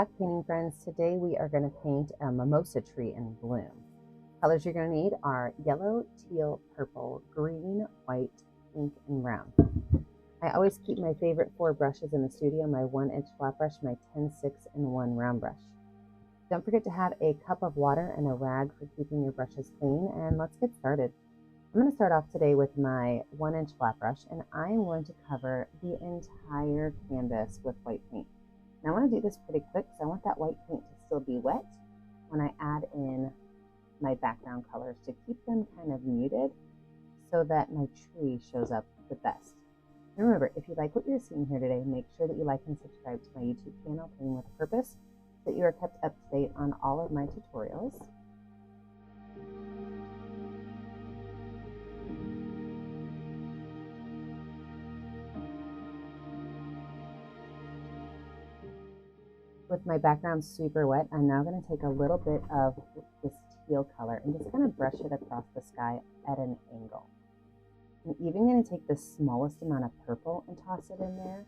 back, painting friends. Today we are going to paint a mimosa tree in bloom. Colors you're going to need are yellow, teal, purple, green, white, pink, and brown. I always keep my favorite 4 brushes in the studio, my 1-inch flat brush, my 10-6, and 1 round brush. Don't forget to have a cup of water and a rag for keeping your brushes clean, and let's get started. I'm going to start off today with my 1-inch flat brush, and I am going to cover the entire canvas with white paint. Now I want to do this pretty quick because I want that white paint to still be wet when I add in my background colors to keep them kind of muted so that my tree shows up the best. And remember, if you like what you're seeing here today, make sure that you like and subscribe to my YouTube channel, Painting with a Purpose, so that you are kept up to date on all of my tutorials. With my background super wet, I'm now going to take a little bit of this teal color and just kind of brush it across the sky at an angle. I'm even going to take the smallest amount of purple and toss it in there.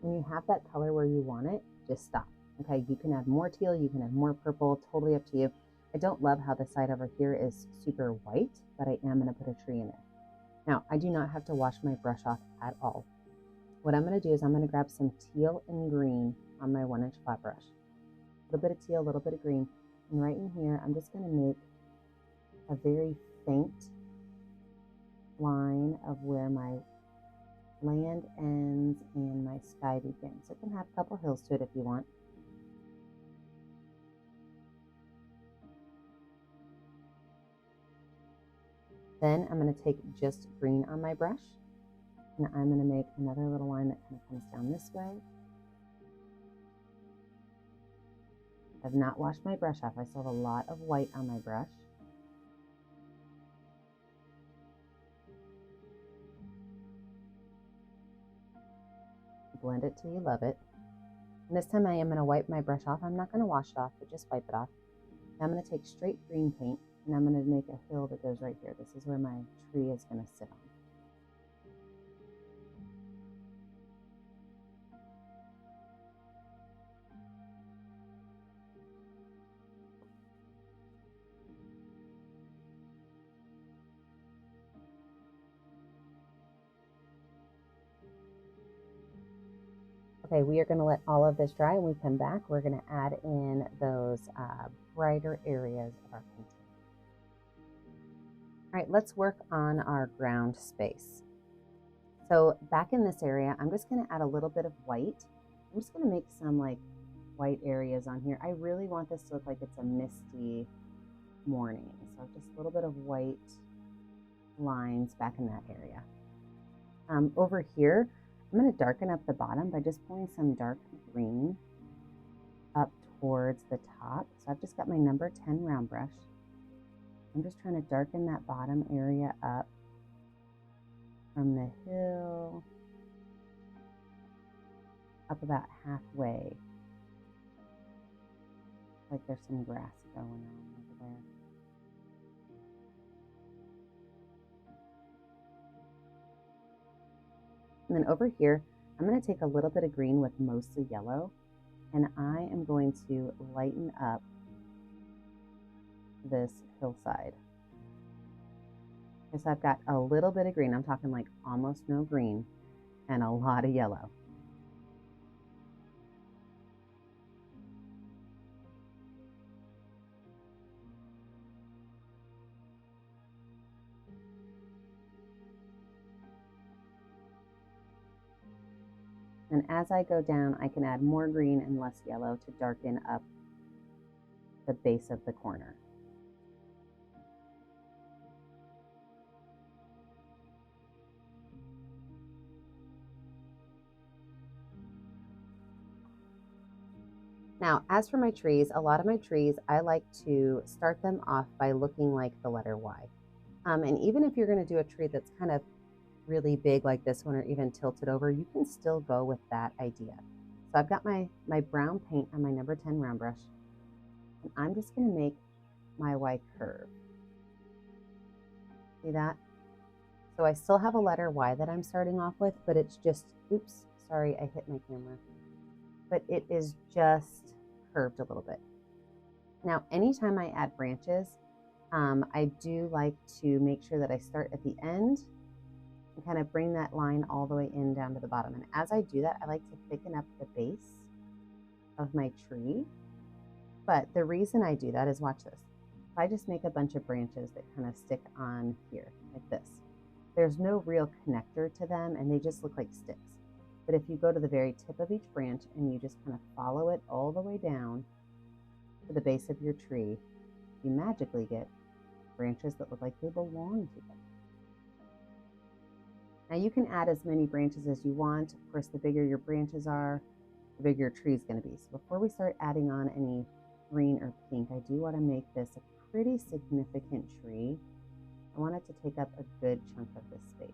When you have that color where you want it, just stop. Okay, you can add more teal, you can add more purple, totally up to you. I don't love how the side over here is super white, but I am going to put a tree in there. Now, I do not have to wash my brush off at all. What I'm going to do is I'm going to grab some teal and green on my 1-inch flat brush. A little bit of teal, a little bit of green. And right in here, I'm just going to make a very faint line of where my land ends and my sky begins. So it can have a couple hills to it if you want. Then I'm going to take just green on my brush, and I'm going to make another little line that kind of comes down this way. I've not washed my brush off. I still have a lot of white on my brush. Blend it till you love it. And this time I am going to wipe my brush off. I'm not going to wash it off, but just wipe it off. Now I'm going to take straight green paint, and I'm going to make a hill that goes right here. This is where my tree is going to sit on. Okay, we are going to let all of this dry. When we come back, we're going to add in those brighter areas of our painting. All right, let's work on our ground space. So back in this area, I'm just going to add a little bit of white. I'm just going to make some like white areas on here. I really want this to look like it's a misty morning. So just a little bit of white lines back in that area. Over here, I'm going to darken up the bottom by just pulling some dark green up towards the top. So I've just got my number 10 round brush. I'm just trying to darken that bottom area up from the hill up about halfway. Like there's some grass going on over there. And then over here, I'm going to take a little bit of green with mostly yellow, and I am going to lighten up this hillside. So I've got a little bit of green. I'm talking like almost no green and a lot of yellow. And as I go down, I can add more green and less yellow to darken up the base of the corner. Now, as for my trees, a lot of my trees, I like to start them off by looking like the letter Y. And even if you're going to do a tree that's kind of really big like this one or even tilted over, you can still go with that idea. So I've got my brown paint on my number 10 round brush. And I'm just going to make my Y curve. See that? So I still have a letter Y that I'm starting off with, but it's just, oops, sorry, I hit my camera. But it is just curved a little bit. Now, anytime I add branches, I do like to make sure that I start at the end and kind of bring that line all the way in down to the bottom. And as I do that, I like to thicken up the base of my tree. But the reason I do that is, watch this. If I just make a bunch of branches that kind of stick on here like this, there's no real connector to them and they just look like sticks. But if you go to the very tip of each branch and you just kind of follow it all the way down to the base of your tree, you magically get branches that look like they belong together. Now you can add as many branches as you want. Of course, the bigger your branches are, the bigger your tree is going to be. So before we start adding on any green or pink, I do want to make this a pretty significant tree. I want it to take up a good chunk of this space.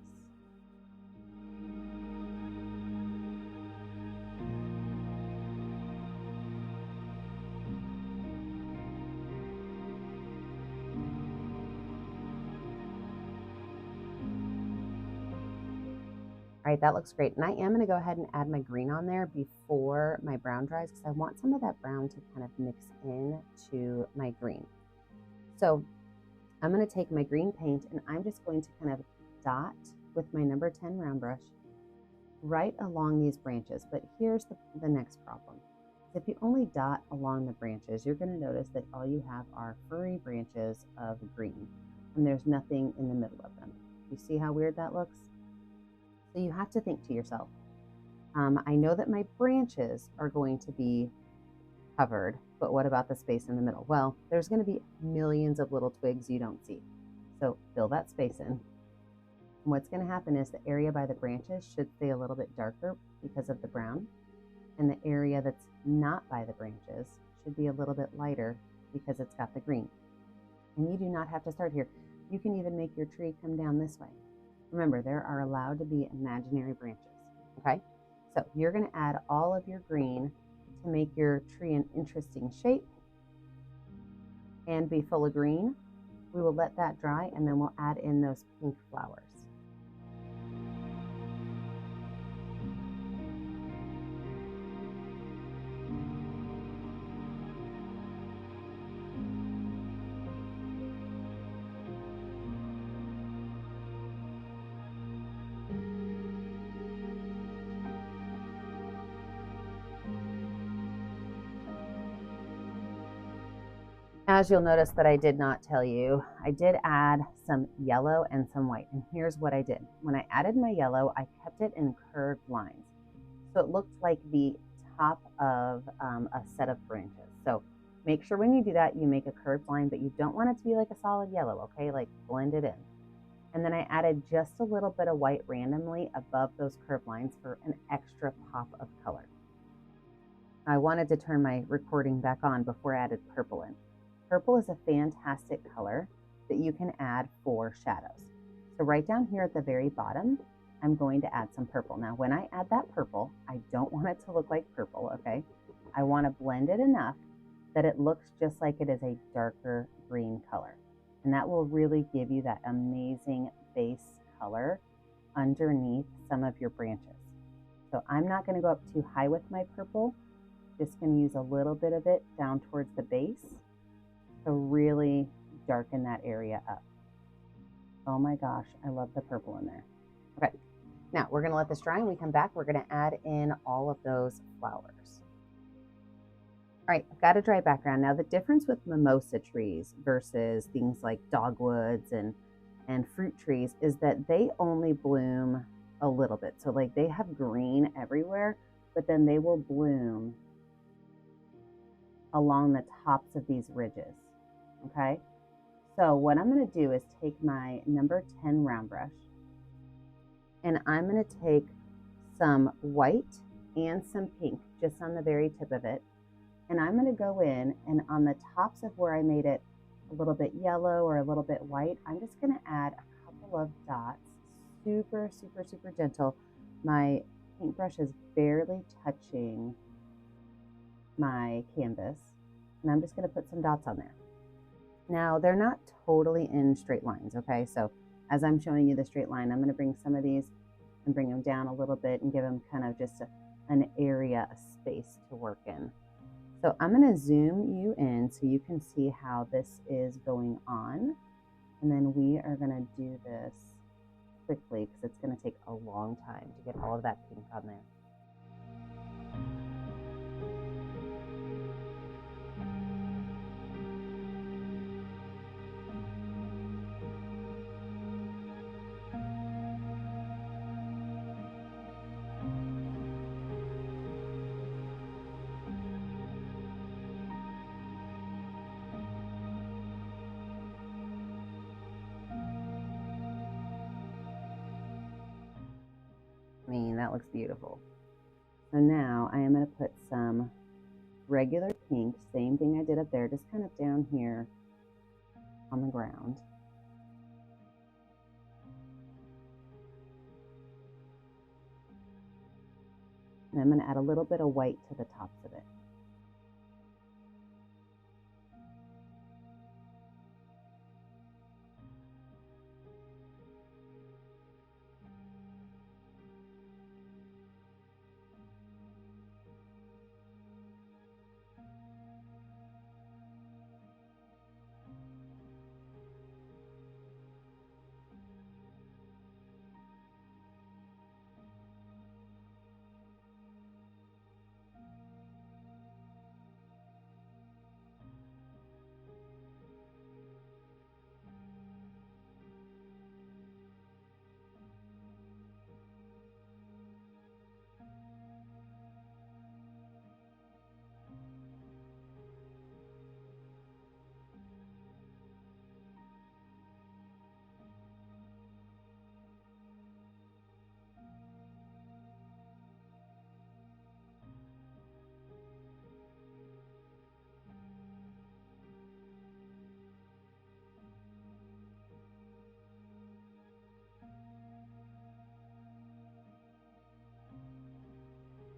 All right, that looks great. And I am going to go ahead and add my green on there before my brown dries because I want some of that brown to kind of mix in to my green. So I'm going to take my green paint and I'm just going to kind of dot with my number 10 round brush right along these branches. But here's the next problem. If you only dot along the branches, you're going to notice that all you have are furry branches of green and there's nothing in the middle of them. You see how weird that looks? So you have to think to yourself, I know that my branches are going to be covered, but what about the space in the middle? Well, there's going to be millions of little twigs you don't see. So fill that space in. And what's going to happen is the area by the branches should stay a little bit darker because of the brown, and the area that's not by the branches should be a little bit lighter because it's got the green. And you do not have to start here. You can even make your tree come down this way. Remember, there are allowed to be imaginary branches, okay? So you're going to add all of your green to make your tree an interesting shape and be full of green. We will let that dry and then we'll add in those pink flowers. As you'll notice that I did not tell you, I did add some yellow and some white. And here's what I did. When I added my yellow, I kept it in curved lines. So it looked like the top of a set of branches. So make sure when you do that, you make a curved line, but you don't want it to be like a solid yellow, okay? Like blend it in. And then I added just a little bit of white randomly above those curved lines for an extra pop of color. I wanted to turn my recording back on before I added purple in. Purple is a fantastic color that you can add for shadows. So right down here at the very bottom, I'm going to add some purple. Now, when I add that purple, I don't want it to look like purple, okay? I want to blend it enough that it looks just like it is a darker green color. And that will really give you that amazing base color underneath some of your branches. So I'm not going to go up too high with my purple. Just going to use a little bit of it down towards the base to really darken that area up. Oh my gosh, I love the purple in there. Okay, now we're going to let this dry and we come back. We're going to add in all of those flowers. All right, I've got a dry background. Now the difference with mimosa trees versus things like dogwoods and fruit trees is that they only bloom a little bit. So like they have green everywhere, but then they will bloom along the tops of these ridges, okay? So what I'm gonna do is take my number 10 round brush and I'm gonna take some white and some pink just on the very tip of it. And I'm gonna go in and on the tops of where I made it a little bit yellow or a little bit white, I'm just gonna add a couple of dots, super, super, super gentle. My paintbrush is barely touching my canvas. And I'm just going to put some dots on there. Now, they're not totally in straight lines, okay? So as I'm showing you the straight line, I'm going to bring some of these and bring them down a little bit and give them kind of just an area, a space to work in. So I'm going to zoom you in so you can see how this is going on. And then we are going to do this quickly because it's going to take a long time to get all of that pink on there. I mean, that looks beautiful. So now I am going to put some regular pink, same thing I did up there, just kind of down here on the ground. And I'm going to add a little bit of white to the tops of it.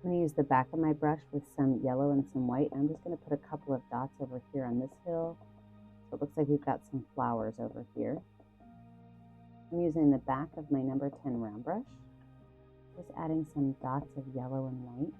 I'm going to use the back of my brush with some yellow and some white. I'm just going to put a couple of dots over here on this hill. So it looks like we've got some flowers over here. I'm using the back of my number 10 round brush. Just adding some dots of yellow and white.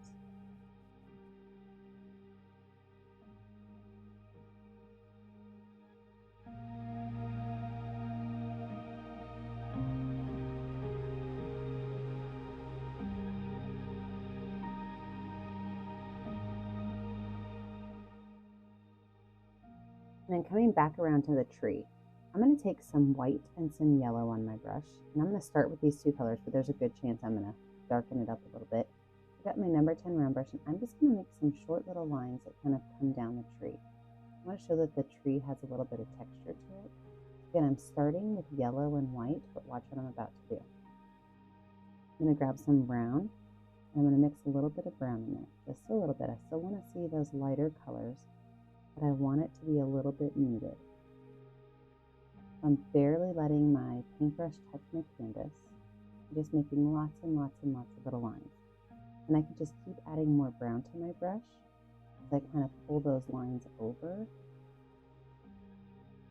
And then coming back around to the tree, I'm going to take some white and some yellow on my brush. And I'm going to start with these two colors, but there's a good chance I'm going to darken it up a little bit. I've got my number 10 round brush, and I'm just going to make some short little lines that kind of come down the tree. I want to show that the tree has a little bit of texture to it. Again, I'm starting with yellow and white, but watch what I'm about to do. I'm going to grab some brown. I'm going to mix a little bit of brown in there, just a little bit. I still want to see those lighter colors, but I want it to be a little bit muted. I'm barely letting my paintbrush touch my canvas. I'm just making lots and lots and lots of little lines. And I can just keep adding more brown to my brush as I kind of pull those lines over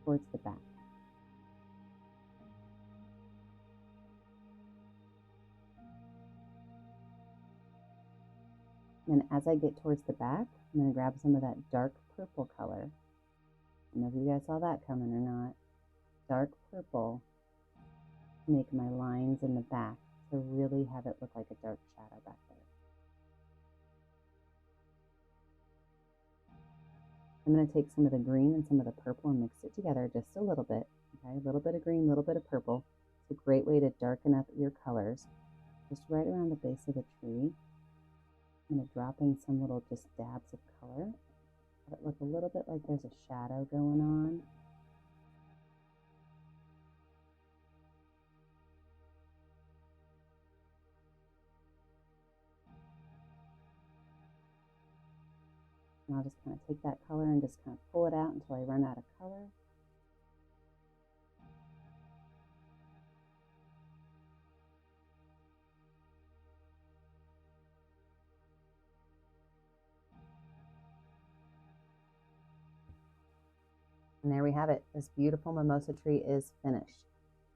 towards the back. And as I get towards the back, I'm going to grab some of that dark purple color. I don't know if you guys saw that coming or not. Dark purple to make my lines in the back to really have it look like a dark shadow back there. I'm going to take some of the green and some of the purple and mix it together just a little bit. Okay, a little bit of green, a little bit of purple. It's a great way to darken up your colors. Just right around the base of the tree. I'm going to drop in some little just dabs of color. Have it look a little bit like there's a shadow going on. And I'll just kind of take that color and just kind of pull it out until I run out of color. And there we have it. This beautiful mimosa tree is finished.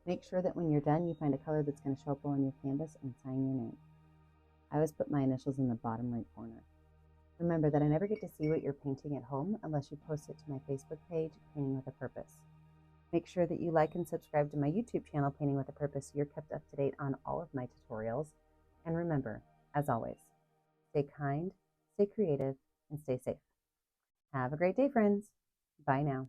Make sure that when you're done, you find a color that's going to show up well on your canvas and sign your name. I always put my initials in the bottom right corner. Remember that I never get to see what you're painting at home unless you post it to my Facebook page, Painting with a Purpose. Make sure that you like and subscribe to my YouTube channel, Painting with a Purpose, so you're kept up to date on all of my tutorials. And remember, as always, stay kind, stay creative, and stay safe. Have a great day, friends. Bye now.